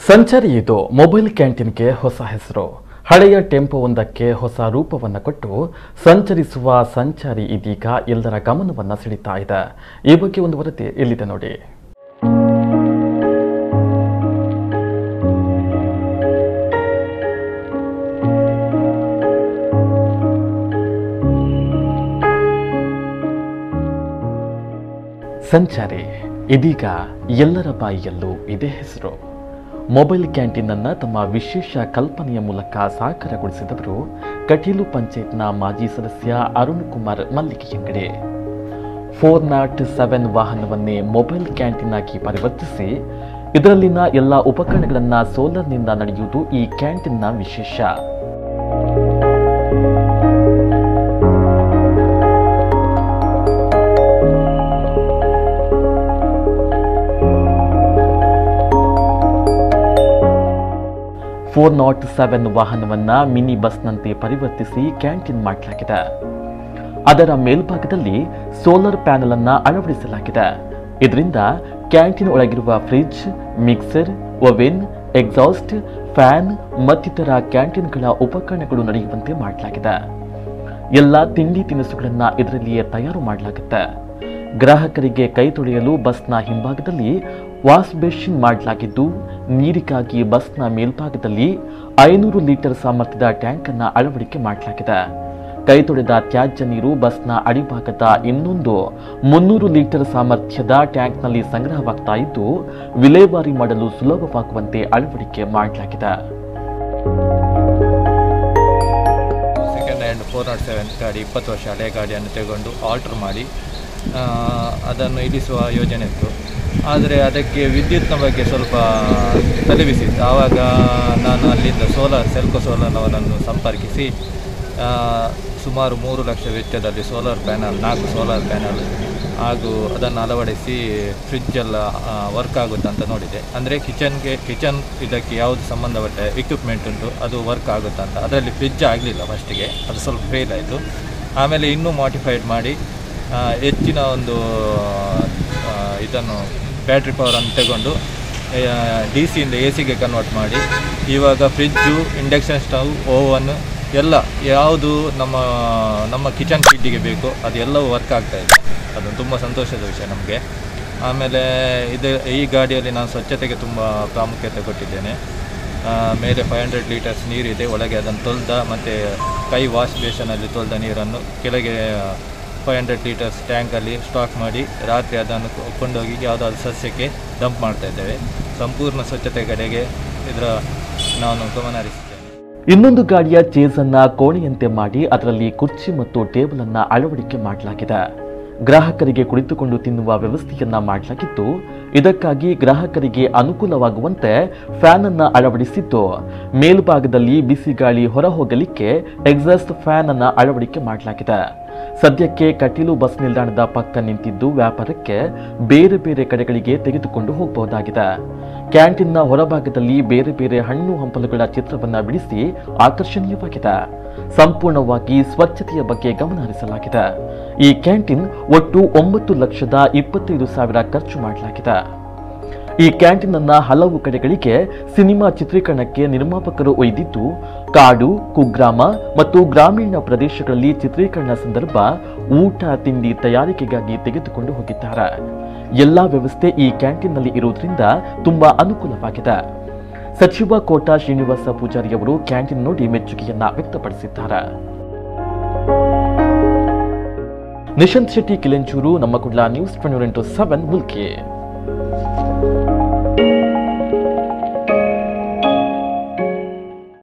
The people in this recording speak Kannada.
ಸಂಚಾರಿ ಇದು ಮೊಬೈಲ್ ಕ್ಯಾಂಟೀನ್ಗೆ ಹೊಸ ಹೆಸರು. ಹಳೆಯ ಟೆಂಪೋವೊಂದಕ್ಕೆ ಹೊಸ ರೂಪವನ್ನು ಕೊಟ್ಟು ಸಂಚರಿಸುವ ಸಂಚಾರಿ ಇದೀಗ ಎಲ್ಲರ ಗಮನವನ್ನು ಸೆಳೀತಾ ಇದೆ. ಈ ಬಗ್ಗೆ ಒಂದು ವರದಿ ಇಲ್ಲಿದೆ ನೋಡಿ. ಸಂಚಾರಿ ಇದೀಗ ಎಲ್ಲರ ಬಾಯಿಯಲ್ಲೂ ಇದೇ ಹೆಸರು. ಮೊಬೈಲ್ ಕ್ಯಾಂಟೀನ್ ಅನ್ನು ತಮ್ಮ ವಿಶೇಷ ಕಲ್ಪನೆಯ ಮೂಲಕ ಸಾಕಾರಗೊಳಿಸಿದವರು ಕಟೀಲು ಪಂಚಾಯತ್ನ ಮಾಜಿ ಸದಸ್ಯ ಅರುಣ್ ಕುಮಾರ್ ಮಲ್ಲಿಗೆಯಂಗಡಿ. 407 ವಾಹನವನ್ನೇ ಮೊಬೈಲ್ ಕ್ಯಾಂಟೀನ್ ಆಗಿ ಪರಿವರ್ತಿಸಿ ಇದರಲ್ಲಿನ ಎಲ್ಲ ಉಪಕರಣಗಳನ್ನು ಸೋಲಾರ್ನಿಂದ ನಡೆಯುವುದು ಈ ಕ್ಯಾಂಟೀನ್ನ ವಿಶೇಷ. ವಾಹನವನ್ನ ಮಿನಿ ಬಸ್ನಂತೆ ಪರಿವರ್ತಿಸಿ ಕ್ಯಾಂಟೀನ್ ಮಾಡಲಾಗಿದೆ. ಅದರ ಮೇಲ್ಭಾಗದಲ್ಲಿ ಸೋಲಾರ್ ಪ್ಯಾನೆಲ್ ಅನ್ನು ಅಳವಡಿಸಲಾಗಿದೆ. ಇದರಿಂದ ಕ್ಯಾಂಟೀನ್ ಒಳಗಿರುವ fridge, mixer, oven, exhaust fan ಮತ್ತಿತರ ಕ್ಯಾಂಟೀನ್ಗಳ ಉಪಕರಣಗಳು ನಡೆಯುವಂತೆ ಮಾಡಲಾಗಿದೆ. ಎಲ್ಲ ತಿಂಡಿ ತಿನಿಸುಗಳನ್ನು ಇದರಲ್ಲಿಯೇ ತಯಾರು ಮಾಡಲಾಗುತ್ತೆ. ಗ್ರಾಹಕರಿಗೆ ಕೈ ತೊಳೆಯಲು ಬಸ್ನ ಹಿಂಭಾಗದಲ್ಲಿ ವಾಶ್ ಬೇಸಿನ್ ಮಾಡಲಾಗಿದ್ದು, ನೀರಿಗಾಗಿ ಬಸ್ನ ಮೇಲ್ಭಾಗದಲ್ಲಿ 500 ಲೀಟರ್ ಸಾಮರ್ಥ್ಯದ ಟ್ಯಾಂಕ್ ಅನ್ನು ಅಳವಡಿಕೆ ಮಾಡಲಾಗಿದೆ. ಕೈ ತೊಳೆದ ತ್ಯಾಜ್ಯ ನೀರು ಬಸ್ನ ಅಡಿಭಾಗದ ಇನ್ನೊಂದು 300 ಲೀಟರ್ ಸಾಮರ್ಥ್ಯದ ಟ್ಯಾಂಕ್ನಲ್ಲಿ ಸಂಗ್ರಹವಾಗ್ತಾ ಇದ್ದು, ವಿಲೇವಾರಿ ಮಾಡಲು ಸುಲಭವಾಗುವಂತೆ ಅಳವಡಿಕೆ ಮಾಡಲಾಗಿದೆ. ಸೆಕೆಂಡ್ ಹ್ಯಾಂಡ್ 407 ಗಾಡಿ 20 ವರ್ಷ ಹಳೆಯ ಗಾಡಿಯನ್ನು ತೆಗೆದುಕೊಂಡು ಆಲ್ಟರ್ ಮಾಡಿ ಅದನ್ನು ಇಳಿಸುವ ಯೋಜನೆ ಇತ್ತು. ಆದರೆ ಅದಕ್ಕೆ ವಿದ್ಯುತ್ನ ಬಗ್ಗೆ ಸ್ವಲ್ಪ ತಲೆಬಿಸಿತ್ತು. ಆವಾಗ ನಾನು ಅಲ್ಲಿಂದ ಸೆಲ್ಕೋ ಸೋಲಾರ್ನವರನ್ನು ಸಂಪರ್ಕಿಸಿ ಸುಮಾರು 3 ಲಕ್ಷ ವೆಚ್ಚದಲ್ಲಿ ಸೋಲಾರ್ ಪ್ಯಾನಲ್ 4 ಸೋಲಾರ್ ಪ್ಯಾನಲ್ ಹಾಗೂ ಅದನ್ನು ಅಳವಡಿಸಿ ಫ್ರಿಡ್ಜೆಲ್ಲ ವರ್ಕ್ ಆಗುತ್ತೆ ಅಂತ ನೋಡಿದೆ. ಅಂದರೆ ಕಿಚನ್ ಇದಕ್ಕೆ ಯಾವುದು ಸಂಬಂಧಪಟ್ಟ ಎಕ್ವಿಪ್ಮೆಂಟ್ ಉಂಟು ಅದು ವರ್ಕ್ ಆಗುತ್ತೆ ಅಂತ. ಅದರಲ್ಲಿ ಫ್ರಿಡ್ಜ್ ಆಗಲಿಲ್ಲ ಫಸ್ಟಿಗೆ, ಅದು ಸ್ವಲ್ಪ ಫೇಲ್ ಆಯಿತು. ಆಮೇಲೆ ಇನ್ನೂ ಮಾಡಿಫೈಡ್ ಮಾಡಿ ಹೆಚ್ಚಿನ ಒಂದು ಇದನ್ನು ಬ್ಯಾಟ್ರಿ ಪವರನ್ನು ತಗೊಂಡು DC-ಯಿಂದ AC-ಗೆ ಕನ್ವರ್ಟ್ ಮಾಡಿ ಇವಾಗ ಫ್ರಿಡ್ಜು, ಇಂಡಕ್ಷನ್ ಸ್ಟವ್, ಓವನ್ ಎಲ್ಲ ಯಾವುದು ನಮ್ಮ ಕಿಚನ್ ಫೀಲ್ಡಿಗೆ ಬೇಕು ಅದೆಲ್ಲವೂ ವರ್ಕ್ ಆಗ್ತಾಯಿದೆ. ಅದು ತುಂಬ ಸಂತೋಷದ ವಿಷಯ ನಮಗೆ. ಆಮೇಲೆ ಈ ಗಾಡಿಯಲ್ಲಿ ನಾನು ಸ್ವಚ್ಛತೆಗೆ ತುಂಬ ಪ್ರಾಮುಖ್ಯತೆ ಕೊಟ್ಟಿದ್ದೇನೆ. ಮೇಲೆ 500 ಲೀಟರ್ಸ್ ನೀರಿದೆ, ಒಳಗೆ ಅದನ್ನು ತೊಳೆದ ಮತ್ತು ಕೈ ವಾಶ್ ಬೇಸನಲ್ಲಿ ತೊಳೆದ ನೀರನ್ನು ಕೆಳಗೆ 500 ಲೀಟರ್ಸ್ ಟ್ಯಾಂಕಲ್ಲಿ ಸ್ಟಾಕ್ ಮಾಡಿ ರಾತ್ರಿ ಅದನ್ನು ಕೊಂಡೋಗಿ ಯಾವುದಾದ್ರು ಸಸ್ಯಕ್ಕೆ ಡಂಪ್ ಮಾಡ್ತಾ ಇದ್ದೇವೆ. ಸಂಪೂರ್ಣ ಸ್ವಚ್ಛತೆ ಕಡೆಗೆ ನಾನು ಗಮನ ಹರಿಸಿದ್ದೇನೆ. ಇನ್ನೊಂದು ಗಾಡಿಯ ಚೇಸ್ ಅನ್ನ ಕೋಣೆಯಂತೆ ಮಾಡಿ ಅದರಲ್ಲಿ ಕುರ್ಚಿ ಮತ್ತು ಟೇಬಲ್ ಅನ್ನ ಅಳವಡಿಕೆ ಮಾಡಲಾಗಿದೆ. ಗ್ರಾಹಕರಿಗೆ ಕುಳಿತುಕೊಂಡು ತಿನ್ನುವ ವ್ಯವಸ್ಥೆಯನ್ನ ಮಾಡಲಾಗಿದ್ದು, ಇದಕ್ಕಾಗಿ ಗ್ರಾಹಕರಿಗೆ ಅನುಕೂಲವಾಗುವಂತೆ ಫ್ಯಾನ್ ಅನ್ನ ಅಳವಡಿಸಿದ್ದು, ಮೇಲ್ಭಾಗದಲ್ಲಿ ಬಿಸಿ ಗಾಳಿ ಹೊರ ಹೋಗಲಿಕ್ಕೆ ಎಕ್ಸಾಸ್ಟ್ ಫ್ಯಾನ್ ಅನ್ನ ಅಳವಡಿಕೆ ಮಾಡಲಾಗಿದೆ. ಸದ್ಯಕ್ಕೆ ಕಟೀಲು ಬಸ್ ನಿಲ್ದಾಣದ ಪಕ್ಕ ನಿಂತಿದ್ದು ವ್ಯಾಪಾರಕ್ಕೆ ಬೇರೆ ಬೇರೆ ಕಡೆಗಳಿಗೆ ತೆಗೆದುಕೊಂಡು ಹೋಗಬಹುದಾಗಿದೆ. ಕ್ಯಾಂಟೀನ್ನ ಹೊರಭಾಗದಲ್ಲಿ ಬೇರೆ ಬೇರೆ ಹಣ್ಣು ಹಂಪಲುಗಳ ಚಿತ್ರವನ್ನು ಬಿಡಿಸಿ ಆಕರ್ಷಣೀಯವಾಗಿದೆ. ಸಂಪೂರ್ಣವಾಗಿ ಸ್ವಚ್ಛತೆಯ ಬಗ್ಗೆ ಗಮನ ಹರಿಸಲಾಗಿದೆ. ಈ ಕ್ಯಾಂಟೀನ್ ಒಟ್ಟು 9,25,000 ಖರ್ಚು ಮಾಡಲಾಗಿದೆ. ಈ ಕ್ಯಾಂಟೀನ್ ಅನ್ನ ಹಲವು ಕಡೆಗಳಿಗೆ ಸಿನಿಮಾ ಚಿತ್ರೀಕರಣಕ್ಕೆ ನಿರ್ಮಾಪಕರು ಒಯ್ದಿದ್ದು, ಕಾಡು, ಕುಗ್ರಾಮ ಮತ್ತು ಗ್ರಾಮೀಣ ಪ್ರದೇಶಗಳಲ್ಲಿ ಚಿತ್ರೀಕರಣ ಸಂದರ್ಭ ಊಟ ತಿಂಡಿ ತಯಾರಿಕೆಗಾಗಿ ತೆಗೆದುಕೊಂಡು ಹೋಗಿದ್ದಾರೆ. ಎಲ್ಲಾ ವ್ಯವಸ್ಥೆ ಈ ಕ್ಯಾಂಟೀನ್ನಲ್ಲಿ ಇರುವುದರಿಂದ ತುಂಬಾ ಅನುಕೂಲವಾಗಿದೆ. ಸಚಿವ ಕೋಟಾ ಶ್ರೀನಿವಾಸ ಪೂಜಾರಿಯವರು ಕ್ಯಾಂಟೀನ್ ನೋಡಿ ಮೆಚ್ಚುಗೆಯನ್ನ ವ್ಯಕ್ತಪಡಿಸಿದ್ದಾರೆ. ನಿಶಾಂತ್ ಶೆಟ್ಟಿ, ಕಿಲೆಂಚೂರು, ನಮ್ಮ ಕುಡ್ಲಾ ನ್ಯೂಸ್ 24/7 ಮುಲ್ಕಿ.